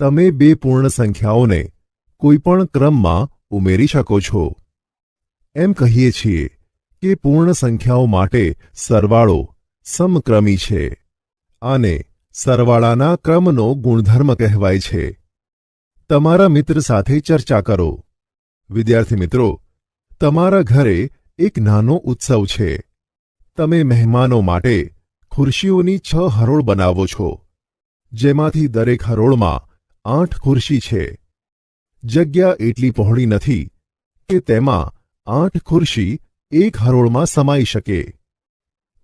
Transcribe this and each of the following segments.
તમે બે પૂર્ણ સંખ્યાઓને કોઈપણ ક્રમમાં ઉમેરી શકો છો. એમ કહીએ છીએ કે પૂર્ણ સંખ્યાઓ માટે સરવાળો સમક્રમી છે. આને સરવાળાના ક્રમનો ગુણધર્મ કહેવાય છે. તમારા મિત્ર સાથે ચર્ચા કરો. વિદ્યાર્થી મિત્રો, તમારા ઘરે એક નાનો ઉત્સવ છે. તમે મહેમાનો માટે ખુરશીઓની 6 હરોળ બનાવો છો, જેમાંથી દરેક હરોળમાં 8 ખુરશી છે. જગ્યા એટલી પહોળી નથી કે તેમાં 8 ખુરશી એક હરોળમાં સમાઈ શકે.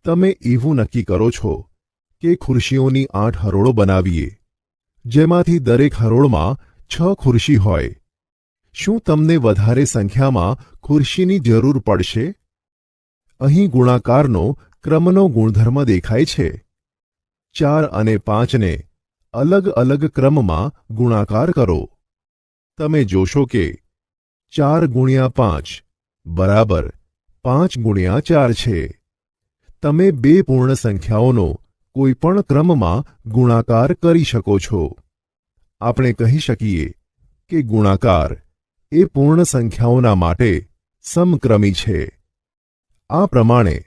તમે એવું નક્કી કરો છો કે ખુરશીઓની 8 હરોળો બનાવીએ, જેમાંથી દરેક હરોળમાં 6 ખુરશી હોય. શું તમને વધારે સંખ્યામાં ખુરશીની જરૂર પડશે? અહીં ગુણાકારનો ક્રમનો ગુણધર્મ દેખાય છે. 4 અને 5ને અલગ અલગ ક્રમમાં ગુણાકાર કરો. તમે જોશો કે 4 ગુણ્યા 5 બરાબર 5 ગુણ્યા 4 છે. તમે બે પૂર્ણ સંખ્યાઓનો કોઈપણ ક્રમમાં ગુણાકાર કરી શકો છો. આપણે કહી શકીએ કે ગુણાકાર એ પૂર્ણ સંખ્યાઓના માટે સમક્રમી છે. આ પ્રમાણે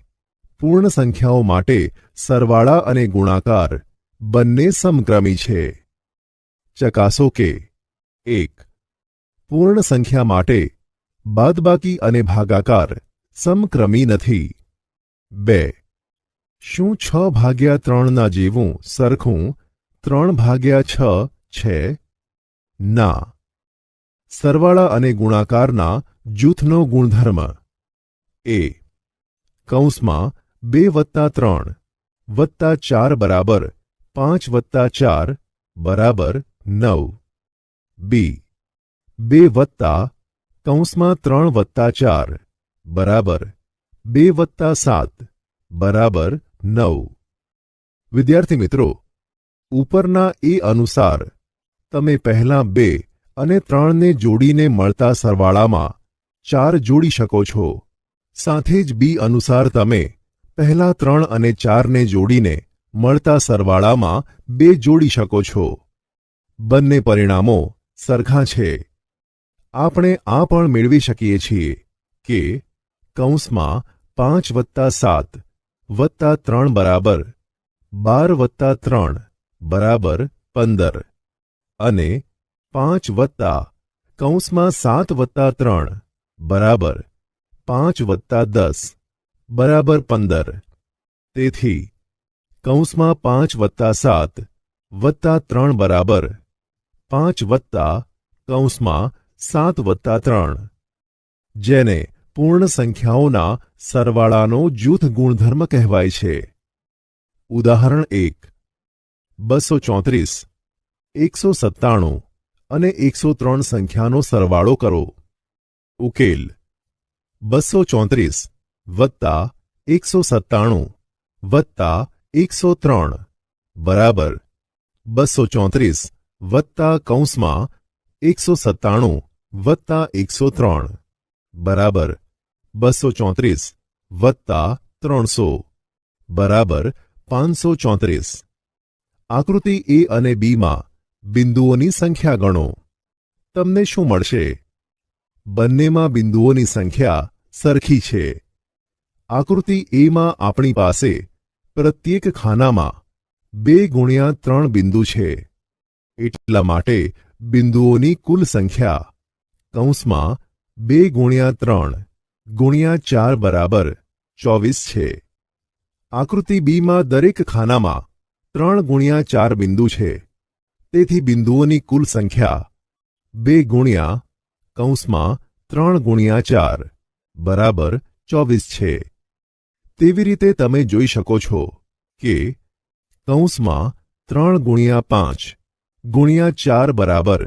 પૂર્ણ સંખ્યાઓ માટે સરવાળા અને ગુણાકાર બંને સમક્રમી છે. ચકાસો કે 1. પૂર્ણ સંખ્યા માટે બાદબાકી અને ભાગાકાર સમક્રમી નથી. 2. શું 6/3 જેવું સરખું 3/6 છે? ના. સરવાળા અને ગુણાકારના જૂથનો ગુણધર્મ એ કૌંસમાં 2+3 +4 બરાબર 5+4 બરાબર 9. બી 2 કૌંસમાં 3+4 બરાબર 2+7 બરાબર 9. વિદ્યાર્થી મિત્રો, ઉપરના એ અનુસાર તમે પહેલાં 2 અને 3ને જોડીને મળતા સરવાળામાં 4 જોડી શકો છો. સાથે જ બી અનુસાર તમે પહેલા 3 અને 4ને જોડીને મળતા સરવાળામાં 2 જોડી શકો છો. બંને પરિણામો સરખા છે. આપણે આ પણ મેળવી શકીએ છીએ કે કૌંસમાં 5+7 +3 બરાબર 12+3 બરાબર 15 અને 5 કૌંસમાં 7+3 બરાબર 5+10 બરાબર 15. તેથી કૌંસમાં 5+7 +3 બરાબર 5 કૌંસમાં 7+3, જેને પૂર્ણ સંખ્યાઓના સરવાળાનો જૂથ ગુણધર્મ કહેવાય છે. ઉદાહરણ 1. 234, 197 અને 103 સંખ્યાનો સરવાળો કરો. ઉકેલ 234 + 197 + 103 બરાબર 234 + કૌંસમાં 197 + 103 બરાબર 234 + 300 બરાબર 534. આકૃતિ એ અને બીમાં બિંદુઓની સંખ્યા ગણો. તમને શું મળશે? બંનેમાં બિંદુઓની સંખ્યા સરખી છે. આકૃતિ એમાં આપણી પાસે પ્રત્યેક ખાનામાં 2 ગુણ્યા 3 બિંદુ છે. એટલા માટે બિંદુઓની કુલ સંખ્યા કૌંસમાં 2 ગુણ્યા 3 ગુણ્યા 4 બરાબર 24 છે. આકૃતિ બીમાં દરેક ખાનામાં 3 ગુણ્યા 4 બિંદુ છે. તેથી બિંદુઓની કુલ સંખ્યા 2 ગુણ્યા કૌંસમાં 3 ગુણ્યા 4 બરાબર 24 છે. તેવી રીતે તમે જોઈ શકો છો કે કૌંસમાં 3 ગુણ્યા 5 ગુણ્યા 4 બરાબર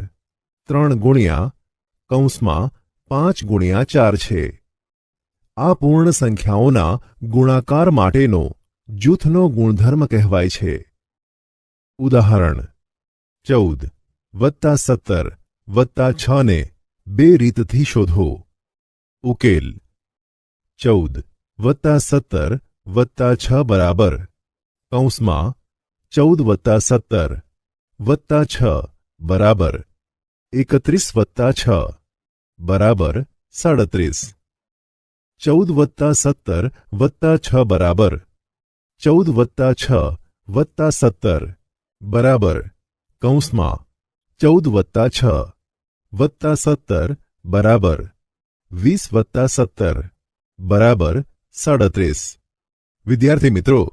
3 ગુણ્યા કૌંસમાં 5 ગુણ્યા 4 છે. આ પૂર્ણ સંખ્યાઓના ગુણાકાર માટેનો જૂથનો ગુણધર્મ કહેવાય છે. ઉદાહરણ 14 + 17 + 6 ને 2 રીતથી શોધો. ઉકેલ 14 + 17 + 6 બરાબર કૌંસમાં 14 + 17 + 6 બરાબર 31 વત્તા 6 બરાબર 37. 14 વત્તા 17 વત્તા 6 બરાબર 14 વત્તા 6 વત્તા 17 બરાબર કૌંસમાં 14 વત્તા 6 વત્તા 17 બરાબર 20 વત્તા 17 બરાબર 37. વિદ્યાર્થી મિત્રો,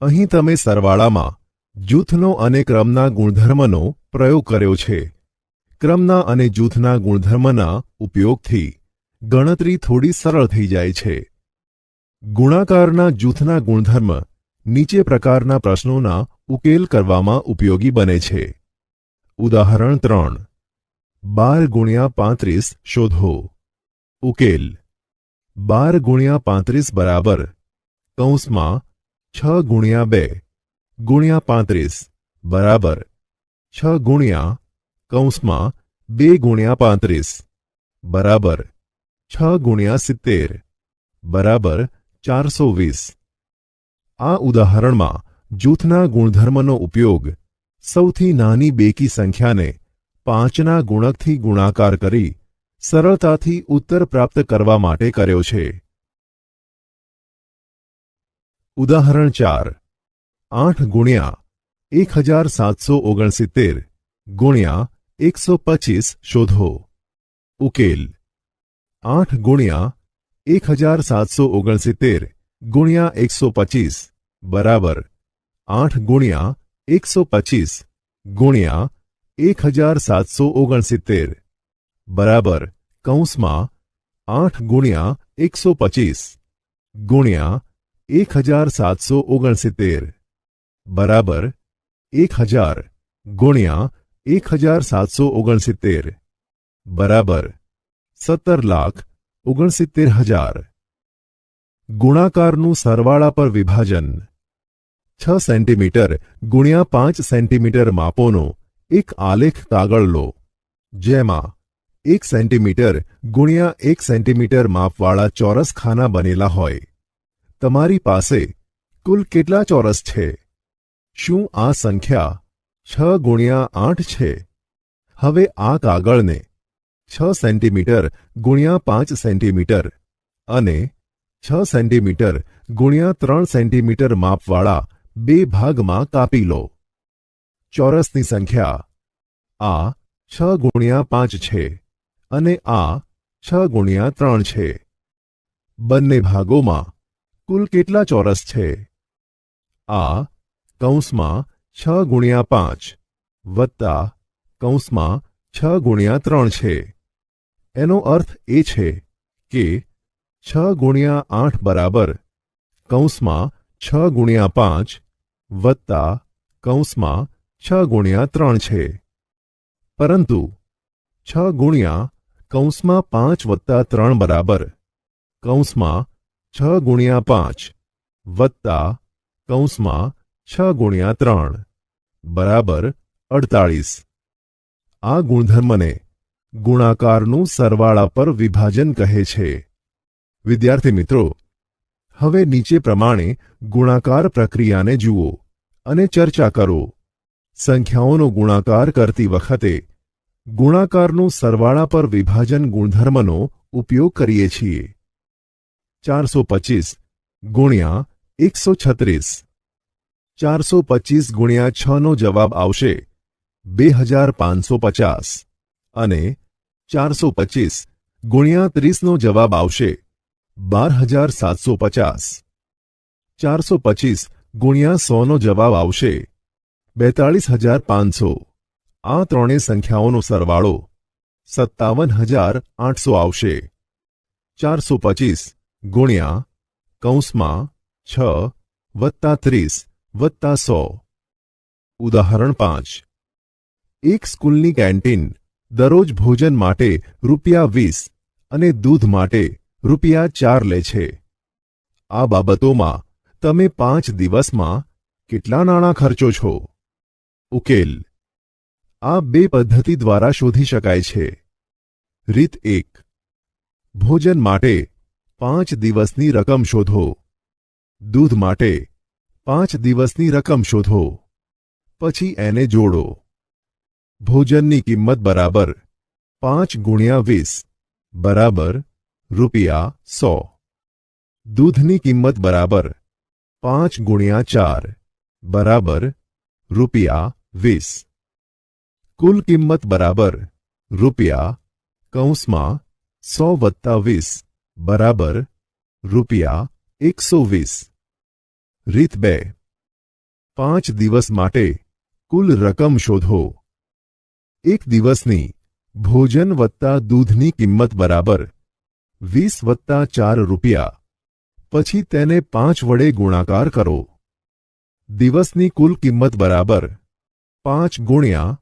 અહીં તમે સરવાળામાં જૂથનો અને ક્રમના ગુણધર્મનો પ્રયોગ કર્યો છે. ક્રમના અને જૂથના ગુણધર્મના ઉપયોગથી ગણતરી થોડી સરળ થઈ જાય છે. ગુણાકારના જૂથના ગુણધર્મ નીચે પ્રકારના પ્રશ્નોના ઉકેલ કરવામાં ઉપયોગી બને છે. ઉદાહરણ 3. 12 ગુણ્યા 35 શોધો. ઉકેલ 12 ગુણ્યા 35 બરાબર કૌંસમાં 6 ગુણ્યા 2 ગુણ્યા 35 બરાબર 6 ગુણ્યા કૌંસમાં 2 ગુણ્યા 35 બરાબર 6 ગુણ્યા 70 બરાબર 420. આ ઉદાહરણમાં જૂથના ગુણધર્મનો ઉપયોગ સૌથી નાની બેકી સંખ્યાને 5ના ગુણકથી ગુણાકાર કરી સરળતાથી ઉત્તર પ્રાપ્ત કરવા માટે કર્યો છે. ઉદાહરણ 4. 8 ગુણ્યા 1769 ગુણ્યા 125 શોધો. ઉકેલ 8 ગુણ્યા 1769 ગુણ્યા 125 બરાબર 8 ગુણ્યા 125 ગુણ્યા 1769 બરાબર કૌંસમાં 8 ગુણ્યા 125 ગુણ્યા 1769 બરાબર 1000 ગુણ્યા 1769 બરાબર 17,69,000. ગુણાકારનું સરવાળા પર વિભાજન 6 સેન્ટીમીટર ગુણ્યા 5 સેન્ટીમીટર માપોનો એક આલેખ કાગળ લો, જેમાં 1 સેન્ટીમીટર ગુણ્યા 1 સેન્ટીમીટર માપવાળા ચોરસ ખાના બનેલા હોય. તમારી પાસે કુલ કેટલા ચોરસ છે? શું આ સંખ્યા 6 ગુણ્યા 8 છે? હવે આ કાગળને 6 સેન્ટીમીટર ગુણ્યા 5 સેન્ટીમીટર અને 6 સેન્ટીમીટર ગુણ્યા 3 સેન્ટીમીટર માપવાળા 2 ભાગમાં કાપી લો. ચોરસની સંખ્યા આ 6 ગુણ્યા 5 છે અને આ 6 ગુણ્યા 3 છે. બંને ભાગોમાં કુલ કેટલા ચોરસ છે? આ કૌંસમાં 6 ગુણ્યા 5 વત્તા કૌંસમાં 6 ગુણ્યા 3 છે. એનો અર્થ એ છે કે 6 ગુણ્યા 8 બરાબર કૌંસમાં 6 ગુણ્યા 5 વત્તા કૌંસમાં 6 ગુણ્યા 3 છે. પરંતુ 6 ગુણ્યા કૌંસમાં 5 વત્તા 3 બરાબર કૌંસમાં 6 ગુણ્યા 5 વત્તા કૌંસમાં 6 ગુણ્યા 3 બરાબર 48. આ ગુણધર્મને ગુણાકારનું સરવાળા પર વિભાજન કહે છે. વિદ્યાર્થી મિત્રો, હવે નીચે પ્રમાણે ગુણાકાર પ્રક્રિયાને જુઓ અને ચર્ચા કરો. સંખ્યાઓનો ગુણાકાર કરતી વખતે ગુણાકારનું સરવાળા પર વિભાજન ગુણધર્મનો ઉપયોગ કરીએ છીએ. 425 ગુણ્યા 136 425 ગુણ્યા 6 નો જવાબ આવશે 2550 અને 425 ગુણ્યા 30 નો જવાબ આવશે 12750. 425 ગુણ્યા 100 નો જવાબ આવશે 42500. આ ત્રણેય સંખ્યાઓનો સરવાળો 57800 આવશે. 425 ગુણ્યા કૌંસમાં 6 વત્તા 30 વત્તા 100. ઉદાહરણ 5. એક સ્કૂલની કેન્ટીન દરરોજ ભોજન માટે ₹20 અને દૂધ માટે ₹4 લે છે. આ બાબતોમાં તમે 5 દિવસમાં કેટલા નાણાં ખર્ચો છો? ઉકેલ આ બે પદ્ધતિ દ્વારા શોધી શકાય છે. રીત 1. ભોજન માટે 5 દિવસની રકમ શોધો. દૂધ માટે 5 દિવસની રકમ શોધો. પછી એને જોડો. ભોજનની કિંમત બરાબર 5 ગુણ્યા 20 બરાબર ₹100। દૂધની કિંમત બરાબર 5 ગુણ્યા 4 બરાબર ₹20। કુલ કિંમત બરાબર ₹100 વત્તા 20 બરાબર ₹120। રીત 2 5 દિવસ માટે કુલ રકમ શોધો। એક દિવસની ભોજન વત્તા દૂધની કિંમત બરાબર 20 વત્તા 4 રૂપિયા, પછી તેને 5 વડે ગુણાકાર કરો। દિવસની કુલ કિંમત બરાબર 5 ગુણ્યા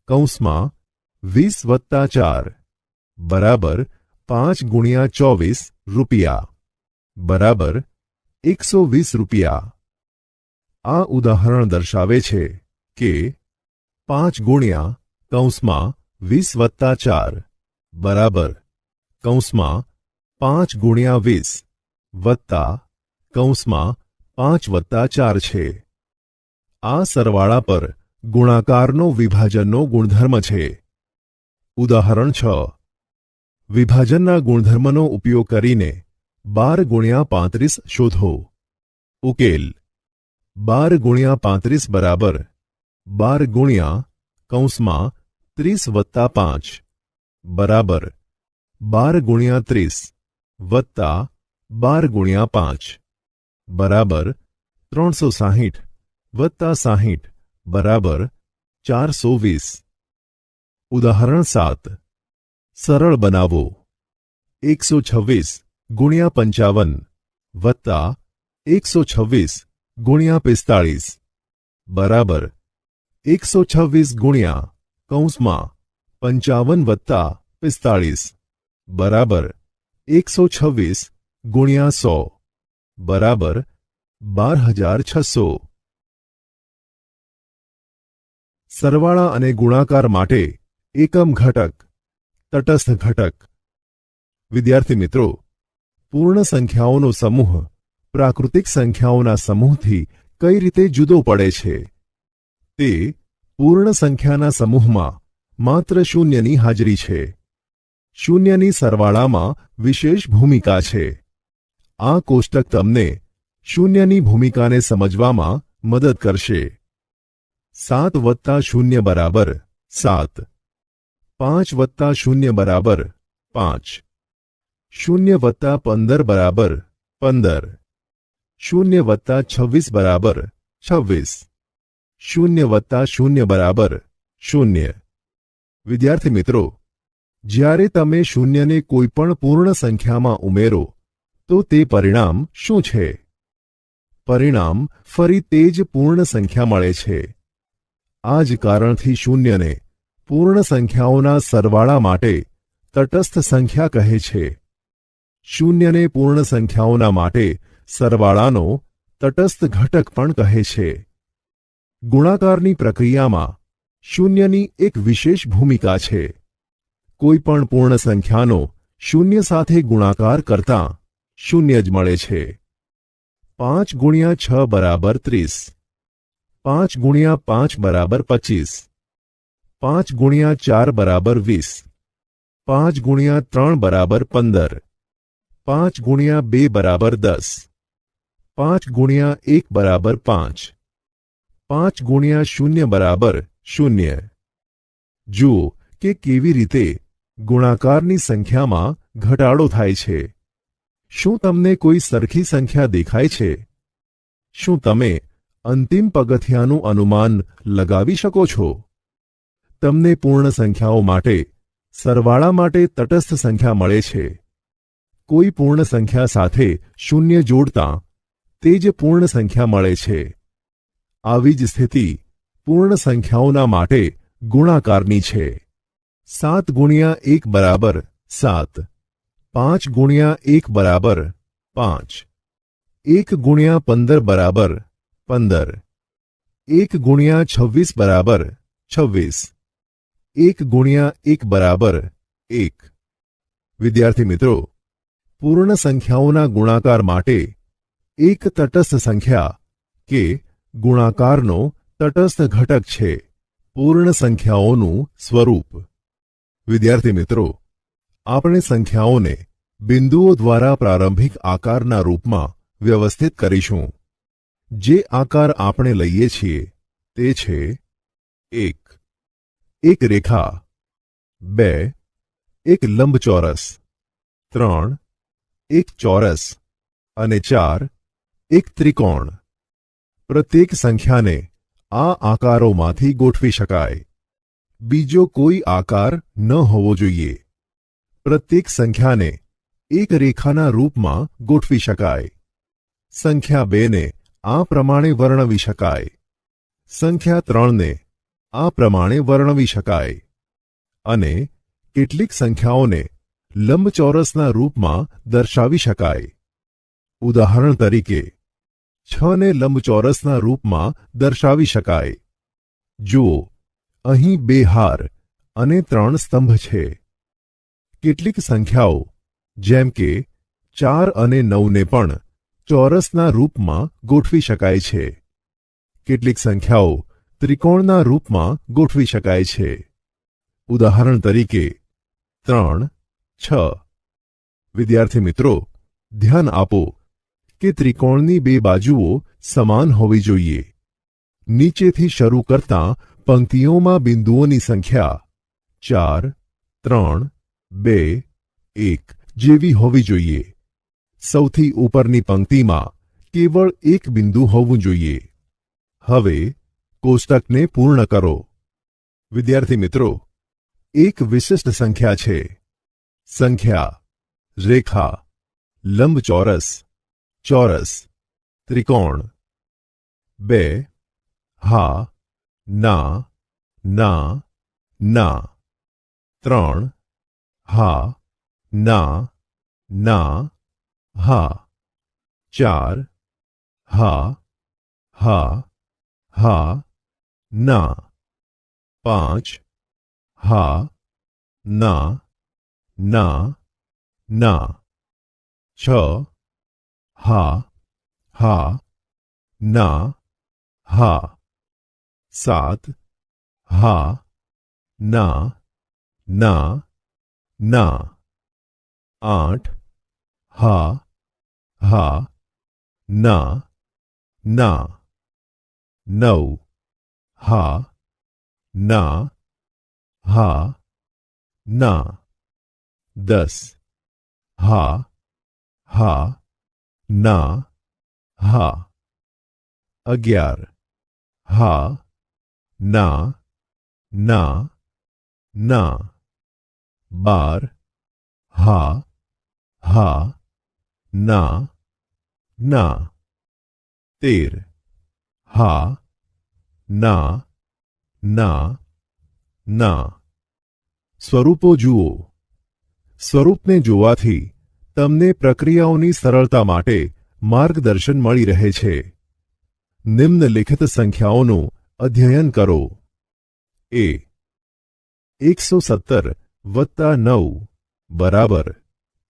20 વત્તા 4 બરાબર 5 ગુણ્યા 24 રૂપિયા બરાબર 120 રૂપિયા। આ ઉદાહરણ દર્શાવે છે કે 5 ગુણ્યા 20 વત્તા 4 બરાબર 5 ગુણ્યા 20 વત્તા 5 વત્તા 4 છે। આ સરવાળા પર ગુણાકારનો વિભાજનનો ગુણધર્મ છે। ઉદાહરણ 6 વિભાજનના ગુણધર્મનો ઉપયોગ કરીને 12 ગુણ્યા 35 શોધો। ઉકેલ 12 ગુણ્યા 35 બરાબર 12 ગુણ્યા 30 વત્તા 5 બરાબર 12 ગુણ્યા 30 વત્તા 12 ગુણ્યા 5 બરાબર 360 વત્તા 60 બરાબર 420। ઉદાહરણ 7 સરળ બનાવો। 126 ગુણ્યા 55 વત્તા 126 ગુણ્યા 45 બરાબર 126 ગુણ્યા 55 વત્તા 45 બરાબર 126 ગુણ્યા 100 બરાબર 12600। સરવાળા અને ગુણાકાર માટે એકમ ઘટક તટસ્થ ઘટક। વિદ્યાર્થી મિત્રો, પૂર્ણ સંખ્યાઓનો સમૂહ પ્રાકૃતિક સંખ્યાઓના સમૂહથી કઈ રીતે જુદો પડે છે? તે પૂર્ણ સંખ્યાના સમૂહમાં માત્ર શૂન્યની હાજરી છે। શૂન્યની સરવાળામાં વિશેષ ભૂમિકા છે। આ કોષ્ટક તમને શૂન્યની ભૂમિકાને સમજવામાં મદદ કરશે। 7 વત્તા 0 બરાબર 7, 5 વત્તા 0 બરાબર 5, 0 વત્તા 15 બરાબર 15, 0 વત્તા 26 બરાબર 26, 0 વત્તા 0 બરાબર 0। વિદ્યાર્થી મિત્રો, જ્યારે તમે શૂન્યને કોઈપણ પૂર્ણ સંખ્યામાં ઉમેરો તો તે પરિણામ શું છે? પરિણામ ફરી તે જ પૂર્ણ સંખ્યા મળે છે। આ જ કારણથી શૂન્યને પૂર્ણ સંખ્યાઓના સરવાળા માટે તટસ્થ સંખ્યા કહે છે। શૂન્યને પૂર્ણ સંખ્યાઓના માટે સરવાળાનો તટસ્થ ઘટક પણ કહે છે। ગુણાકારની પ્રક્રિયામાં શૂન્યની એક વિશેષ ભૂમિકા છે। કોઈપણ પૂર્ણ સંખ્યાનો શૂન્ય સાથે ગુણાકાર કરતાં શૂન્ય જ મળે છે। 5 ગુણ્યા 6 બરાબર 30, 5 ગુણ્યા 5 બરાબર 25, 5 ગુણ્યા 4 બરાબર 20, 5 ગુણ્યા 3 બરાબર 15, 5 ગુણ્યા 2 બરાબર 10, 5 ગુણ્યા 1 બરાબર 5, 5 ગુણ્યા 0 બરાબર 0। જુઓ કે કેવી રીતે ગુણાકારની સંખ્યામાં ઘટાડો થાય છે। શું તમને કોઈ સરખી સંખ્યા દેખાય છે? શું તમે અંતિમ પગથિયાનું અનુમાન લગાવી શકો છો? તમને પૂર્ણ સંખ્યાઓ માટે સરવાળા માટે તટસ્થ સંખ્યા મળે છે। કોઈ પૂર્ણ સંખ્યા સાથે શૂન્ય જોડતાં તે જ પૂર્ણ સંખ્યા મળે છે। આવી જ સ્થિતિ પૂર્ણ સંખ્યાઓના માટે ગુણાકારની છે। 7 ગુણ્યા 1 બરાબર 7, 5 ગુણ્યા 1 બરાબર 5, 1 ગુણ્યા 15 બરાબર 15, 1 ગુણ્યા 26 બરાબર 26, 1 ગુણ્યા 1 બરાબર 1। વિદ્યાર્થી મિત્રો, પૂર્ણ સંખ્યાઓના ગુણાકાર માટે એક તટસ્થ સંખ્યા કે ગુણાકારનો તટસ્થ ઘટક છે પૂર્ણ સંખ્યાઓનું સ્વરૂપ. વિદ્યાર્થી મિત્રો, આપણે સંખ્યાઓને બિંદુઓ દ્વારા પ્રારંભિક આકારના રૂપમાં વ્યવસ્થિત કરીશું. જે આકાર આપણે લઈએ છીએ તે છે 1 એક રેખા, 2 એક લંબચોરસ, 3 એક ચોરસ અને 4 એક ત્રિકોણ. પ્રત્યેક સંખ્યાને આ આકારોમાંથી ગોઠવી શકાય. બીજો કોઈ આકાર ન હોવો જોઈએ. પ્રત્યેક સંખ્યાને એક રેખાના રૂપમાં ગોઠવી શકાય. સંખ્યા 2ને આ પ્રમાણે વર્ણવી શકાય. સંખ્યા 3ને આ પ્રમાણે વર્ણવી શકાય. અને કેટલીક સંખ્યાઓને લંબચોરસના રૂપમાં દર્શાવી શકાય. ઉદાહરણ તરીકે 6ને લંબચોરસના રૂપમાં દર્શાવી શકાય. જુઓ, અહીં 2 હાર અને 3 સ્તંભ છે. કેટલીક સંખ્યાઓ જેમ કે 4 અને 9ને પણ ચોરસના રૂપમાં ગોઠવી શકાય છે. કેટલીક સંખ્યાઓ ત્રિકોણના રૂપમાં ગોઠવી શકાય છે. ઉદાહરણ તરીકે 3, 6. વિદ્યાર્થી મિત્રો, ધ્યાન આપો કે ત્રિકોણની 2 બાજુઓ સમાન હોવી જોઈએ. નીચેથી શરૂ કરતાં પંક્તિઓમાં બિંદુઓની સંખ્યા 4, 3, 2, 1 જેવી હોવી જોઈએ. સૌથી ઉપરની પંક્તિમાં કેવળ એક બિંદુ હોવું જોઈએ. હવે કોષ્ટકને પૂર્ણ કરો. વિદ્યાર્થી મિત્રો, એક વિશિષ્ટ સંખ્યા છે. સંખ્યા, રેખા, લંબચોરસ, ચોરસ, ત્રિકોણ. 2 હા, ના, ના, ના. 3 હા, ના, ના, હા. 4 હા, હા, હા, ના. 5 હા, ના, ના, ના. 6 હા, હા, ના, હા. 7 હા, ના, ના, ના. 8 હા, હા, ના, ના. 9 હા, ના, હા, ના. 10 હા, હા, ના, હા. 11 હા, ના, ના, ના. 12 હા, હા, ના, ના. 13 હા, ના, ના, ના. સ્વરૂપો જુઓ. સ્વરૂપને જોવાથી તમને પ્રક્રિયાઓની સરળતા માટે માર્ગદર્શન મળી રહે છે. નિમ્નલિખિત સંખ્યાઓનું અધ્યયન કરો. 117 વત્તા 9 બરાબર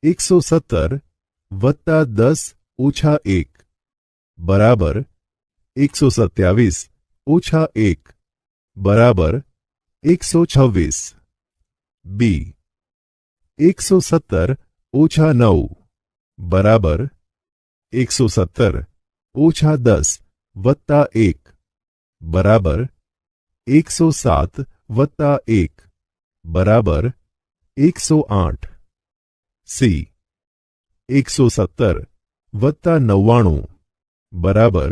117 વત્તા 10 ઓછા 1 બરાબર 127 ઓછા 1 બરાબર 126. બી 117 ઓછા 9 બરાબર 117 ઓછા 10 વત્તા 1 બરાબર 107 વત્તા 1 બરાબર 108. સી 117 વત્તા 99 બરાબર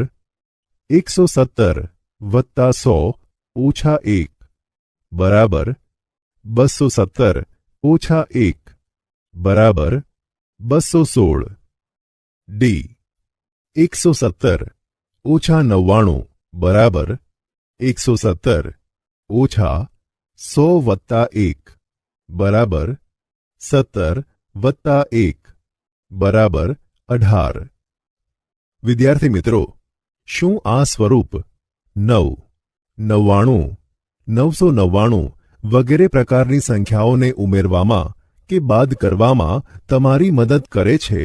117 વત્તા 100 ઓછા 1 બરાબર 217 ઓછા 1 બરાબર 216. ડી 117 ઓછા 99 બરાબર 117 ઓછા 100 વત્તા 1 બરાબર 17 વત્તા 1 બરાબર 18. વિદ્યાર્થી મિત્રો, શું આ સ્વરૂપ 9, 99, 999 વગેરે પ્રકારની સંખ્યાઓને ઉમેરવામાં કે બાદ કરવામાં તમારી મદદ કરે છે?